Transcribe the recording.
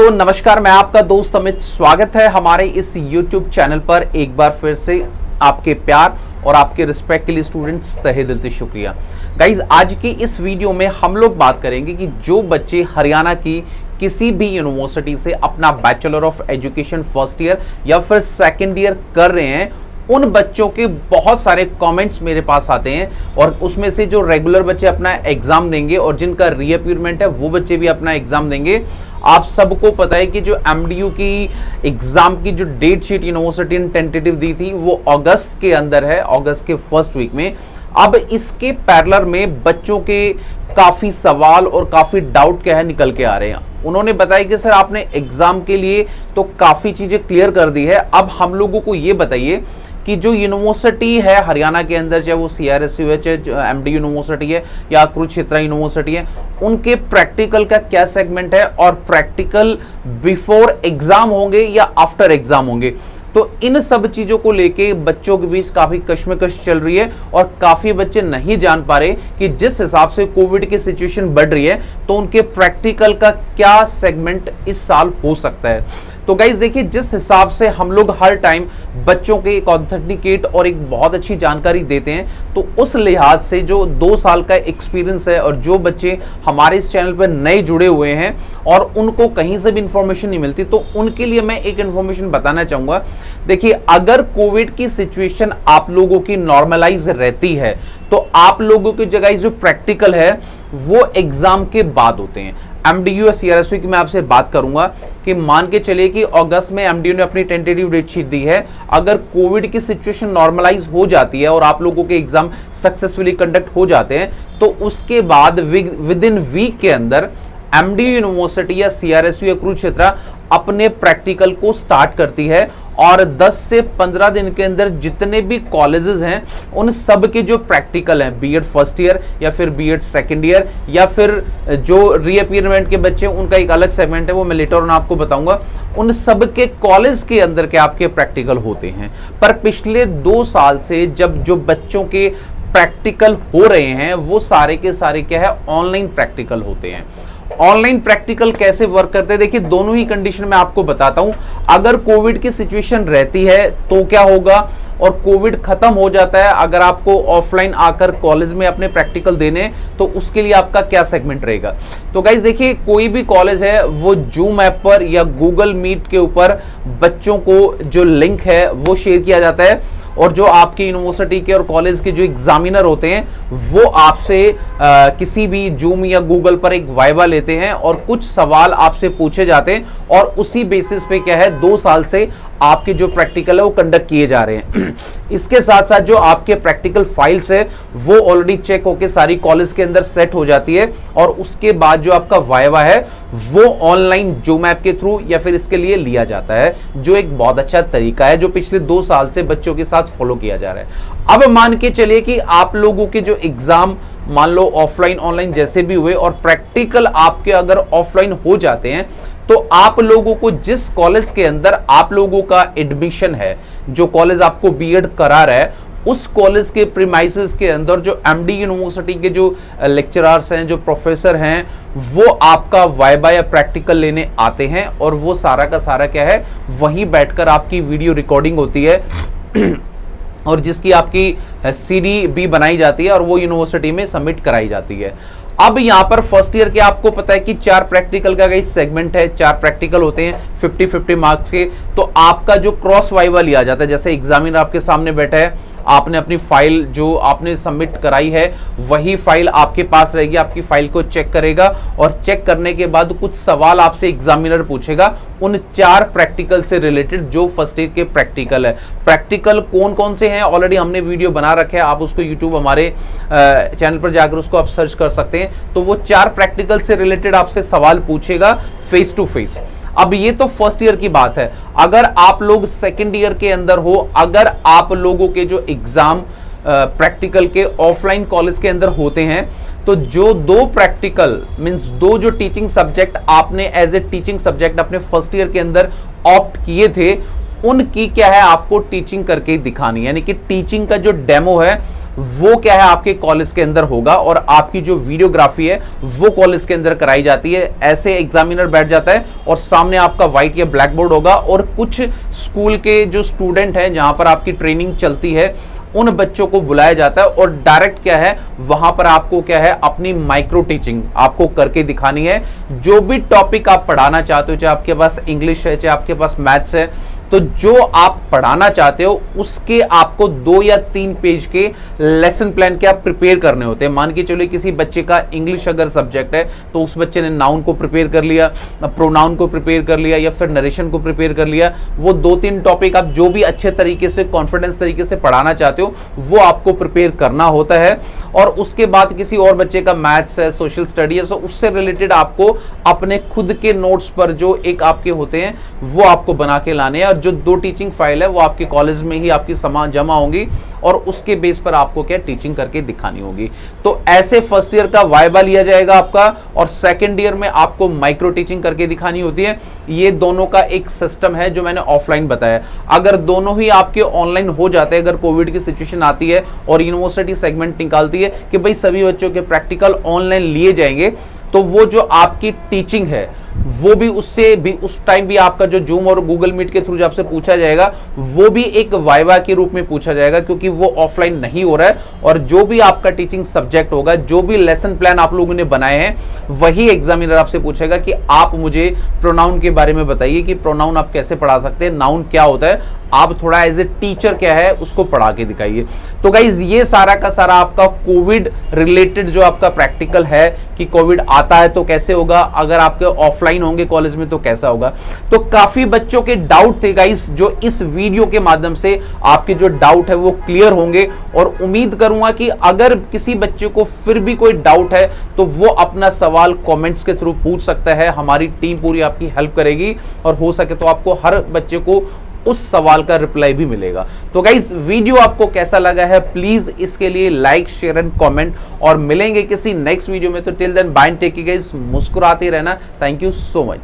तो नमस्कार, मैं आपका दोस्त अमित। स्वागत है हमारे इस YouTube चैनल पर। एक बार फिर से आपके प्यार और आपके रिस्पेक्ट के लिए स्टूडेंट्स तहे दिल से शुक्रिया। गाइज, आज की इस वीडियो में हम लोग बात करेंगे कि जो बच्चे हरियाणा की किसी भी यूनिवर्सिटी से अपना bachelor of education first year या फिर सेकेंड ईयर कर रहे हैं, उन बच्चों के बहुत सारे कमेंट्स मेरे पास आते हैं और उसमें से जो रेगुलर बच्चे अपना एग्जाम देंगे और जिनका रीअपीयरमेंट है वो बच्चे भी अपना एग्जाम देंगे। आप सबको पता है कि जो एमडीयू की एग्जाम की जो डेट शीट यूनिवर्सिटी ने टेंटेटिव दी थी वो अगस्त के अंदर है, अगस्त के फर्स्ट वीक में। अब इसके पैरेलल में बच्चों के काफ़ी सवाल और काफ़ी डाउट क्या है निकल के आ रहे हैं। उन्होंने बताया कि सर आपने एग्जाम के लिए तो काफ़ी चीज़ें क्लियर कर दी है, अब हम लोगों को ये बताइए कि जो यूनिवर्सिटी है हरियाणा के अंदर, चाहे वो CRSU है, चाहे एमडी यूनिवर्सिटी है या कुरुक्षेत्र यूनिवर्सिटी है, उनके प्रैक्टिकल का क्या सेगमेंट है और प्रैक्टिकल बिफोर एग्जाम होंगे या आफ्टर एग्जाम होंगे। तो इन सब चीज़ों को लेके बच्चों के बीच काफ़ी कश्मकश चल रही है और काफ़ी बच्चे नहीं जान पा रहे कि जिस हिसाब से कोविड की सिचुएशन बढ़ रही है तो उनके प्रैक्टिकल का क्या सेगमेंट इस साल हो सकता है। तो गाइज देखिए, जिस हिसाब से हम लोग हर टाइम बच्चों के एक ऑथेंटिकेट और एक बहुत अच्छी जानकारी देते हैं, तो उस लिहाज से जो 2 साल का एक्सपीरियंस है और जो बच्चे हमारे इस चैनल पर नए जुड़े हुए हैं और उनको कहीं से भी इंफॉर्मेशन नहीं मिलती, तो उनके लिए मैं एक इंफॉर्मेशन बताना चाहूँगा। देखिए, अगर कोविड की सिचुएशन आप लोगों की नॉर्मलाइज रहती है तो आप लोगों की जगह जो प्रैक्टिकल है वो एग्जाम के बाद होते हैं। एमडीयू या CRSU की मैं आपसे बात करूंगा कि मान के चलिए कि अगस्त में एमडीयू ने अपनी टेंटेटिव डेट शीट दी है। अगर कोविड की सिचुएशन नॉर्मलाइज हो जाती है और आप लोगों के एग्जाम सक्सेसफुली कंडक्ट हो जाते हैं तो उसके बाद विद इन वीक के अंदर एमडीयू यूनिवर्सिटी या CRSU या कुरुक्षेत्र अपने प्रैक्टिकल को स्टार्ट करती है और 10 से 15 दिन के अंदर जितने भी कॉलेजेस हैं उन सब के जो प्रैक्टिकल हैं, बीएड फर्स्ट ईयर या फिर बीएड सेकंड ईयर या फिर जो रीअपीयरमेंट के बच्चे उनका एक अलग सेगमेंट है, वो मैं लेटर ऑन आपको बताऊंगा, उन सब के कॉलेज के अंदर के आपके प्रैक्टिकल होते हैं। पर पिछले 2 साल से जब जो बच्चों के प्रैक्टिकल हो रहे हैं वो सारे के सारे क्या है, ऑनलाइन प्रैक्टिकल होते हैं। ऑनलाइन प्रैक्टिकल कैसे वर्क करते हैं, देखिए दोनों ही कंडीशन में आपको बताता हूं। अगर कोविड की सिचुएशन रहती है तो क्या होगा और कोविड खत्म हो जाता है, अगर आपको ऑफलाइन आकर कॉलेज में अपने प्रैक्टिकल देने तो उसके लिए आपका क्या सेगमेंट रहेगा। तो गाइज देखिए, कोई भी कॉलेज है वो जूम ऐप पर या गूगल मीट के ऊपर बच्चों को जो लिंक है वो शेयर किया जाता है और जो आपकी यूनिवर्सिटी के और कॉलेज के जो एग्जामिनर होते हैं वो आपसे किसी भी जूम या गूगल पर एक वाइवा लेते हैं और कुछ सवाल आपसे पूछे जाते हैं और उसी बेसिस पे क्या है 2 साल से आपके जो प्रैक्टिकल है वो कंडक्ट किए जा रहे हैं। इसके साथ साथ जो आपके प्रैक्टिकल फाइल्स है वो ऑलरेडी चेक होके सारी कॉलेज के अंदर सेट हो जाती है और उसके बाद जो आपका वाइवा है वो ऑनलाइन जूम ऐप के थ्रू या फिर इसके लिए लिया जाता है, जो एक बहुत अच्छा तरीका है जो पिछले 2 साल से बच्चों के साथ फॉलो किया जा रहा है। अब मान के चलिए कि आप लोगों के जो एग्जाम मान लो ऑफलाइन ऑनलाइन जैसे भी हुए और प्रैक्टिकल आपके अगर ऑफलाइन हो जाते हैं तो आप लोगों को जिस कॉलेज के अंदर आप लोगों का एडमिशन है, जो कॉलेज आपको बीएड करा रहा है, उस कॉलेज के प्रीमाइसेस के अंदर जो एमडी यूनिवर्सिटी के जो लेक्चरर्स हैं, जो प्रोफेसर हैं, वो आपका वाइवा या प्रैक्टिकल लेने आते हैं और वो सारा का सारा क्या है, वहीं बैठकर आपकी वीडियो रिकॉर्डिंग होती है और जिसकी आपकी CD भी बनाई जाती है और वो यूनिवर्सिटी में सबमिट कराई जाती है। अब यहाँ पर फर्स्ट ईयर के आपको पता है कि 4 प्रैक्टिकल का कई सेगमेंट है, 4 प्रैक्टिकल होते हैं 50-50 मार्क्स के। तो आपका जो क्रॉस वाइवा लिया जाता है, जैसे एग्जामिनर आपके सामने बैठा है, आपने अपनी फाइल जो आपने सबमिट कराई है वही फाइल आपके पास रहेगी, आपकी फाइल को चेक करेगा और चेक करने के बाद कुछ सवाल आपसे एग्जामिनर पूछेगा उन 4 प्रैक्टिकल से रिलेटेड जो फर्स्ट ईयर के प्रैक्टिकल है। प्रैक्टिकल कौन कौन से हैं ऑलरेडी हमने वीडियो बना रखे हैं, आप उसको यूट्यूब हमारे चैनल पर जाकर उसको आप सर्च कर सकते हैं। तो वो 4 प्रैक्टिकल से रिलेटेड आपसे सवाल पूछेगा फेस टू फेस। अब ये तो फर्स्ट ईयर की बात है। अगर आप लोग सेकंड ईयर के अंदर हो, अगर आप लोगों के जो एग्जाम प्रैक्टिकल के ऑफलाइन कॉलेज के अंदर होते हैं तो जो 2 प्रैक्टिकल मींस 2 जो टीचिंग सब्जेक्ट आपने एज ए टीचिंग सब्जेक्ट अपने फर्स्ट ईयर के अंदर ऑप्ट किए थे उनकी क्या है आपको टीचिंग करके दिखानी, यानी कि टीचिंग का जो डेमो है वो क्या है आपके कॉलेज के अंदर होगा, और आपकी जो वीडियोग्राफी है वो कॉलेज के अंदर कराई जाती है। ऐसे एग्जामिनर बैठ जाता है और सामने आपका व्हाइट या ब्लैक बोर्ड होगा, और कुछ स्कूल के जो स्टूडेंट हैं जहां पर आपकी ट्रेनिंग चलती है उन बच्चों को बुलाया जाता है, और डायरेक्ट क्या है वहां पर आपको क्या है अपनी माइक्रो टीचिंग आपको करके दिखानी है। जो भी टॉपिक आप पढ़ाना चाहते हो, चाहे आपके पास इंग्लिश है, चाहे आपके पास मैथ्स है, तो जो आप पढ़ाना चाहते हो उसके आपको 2 या 3 पेज के लेसन प्लान क्या प्रिपेयर करने होते हैं। मान के चलिए किसी बच्चे का इंग्लिश अगर सब्जेक्ट है तो उस बच्चे ने नाउन को प्रिपेयर कर लिया, प्रोनाउन को प्रिपेयर कर लिया, या फिर नरेशन को प्रिपेयर कर लिया। वो 2-3 टॉपिक आप जो भी अच्छे तरीके से कॉन्फिडेंस तरीके से पढ़ाना चाहते हो वो आपको प्रिपेयर करना होता है। और उसके बाद किसी और बच्चे का मैथ्स है, सोशल स्टडी है, तो उससे रिलेटेड आपको अपने खुद के नोट्स पर जो एक आपके होते हैं वो आपको बना के लाने हैं। और जो 2 टीचिंग फाइल है वो आपके कॉलेज में ही आपकी जमा होंगी, और उसके बेस पर आपको क्या टीचिंग करके दिखानी होगी। तो ऐसे फर्स्ट ईयर का वाइवा लिया जाएगा आपका, और सेकंड ईयर में आपको माइक्रो टीचिंग करके दिखानी होती है। ये दोनों का एक सिस्टम है जो मैंने ऑफलाइन बताया। अगर दोनों ही आपके ऑनलाइन हो जाते हैं, अगर कोविड की सिचुएशन आती है और यूनिवर्सिटी सेगमेंट निकालती है कि भाई सभी बच्चों के प्रैक्टिकल ऑनलाइन लिए जाएंगे, तो वो जो आपकी टीचिंग है वो भी उससे भी उस टाइम भी आपका जो जूम और गूगल मीट के थ्रू जो आपसे पूछा जाएगा वो भी एक वाइवा के रूप में पूछा जाएगा, क्योंकि वो ऑफलाइन नहीं हो रहा है। और जो भी आपका टीचिंग सब्जेक्ट होगा, जो भी लेसन प्लान आप लोगों ने बनाए हैं, वही एग्जामिनर आपसे पूछेगा कि आप मुझे प्रोनाउन के बारे में बताइए कि प्रोनाउन आप कैसे पढ़ा सकते हैं, नाउन क्या होता है, आप थोड़ा एज ए टीचर क्या है उसको पढ़ा के दिखाइए। तो गाइज ये सारा का सारा आपका कोविड रिलेटेड जो आपका प्रैक्टिकल है कि कोविड आता है तो कैसे होगा, अगर आपके ऑफलाइन होंगे कॉलेज में तो कैसा होगा। तो काफी बच्चों के डाउट थे गाइज, जो इस वीडियो के माध्यम से आपके जो डाउट है वो क्लियर होंगे। और उम्मीद करूंगा कि अगर किसी बच्चे को फिर भी कोई डाउट है तो वो अपना सवाल कमेंट्स के थ्रू पूछ सकता है। हमारी टीम पूरी आपकी हेल्प करेगी, और हो सके तो आपको हर बच्चे को उस सवाल का रिप्लाई भी मिलेगा। तो गाइस वीडियो आपको कैसा लगा है प्लीज इसके लिए लाइक, शेयर एंड कमेंट, और मिलेंगे किसी नेक्स्ट वीडियो में। तो till then bye, take care guys, मुस्कुराते रहना। Thank you so much.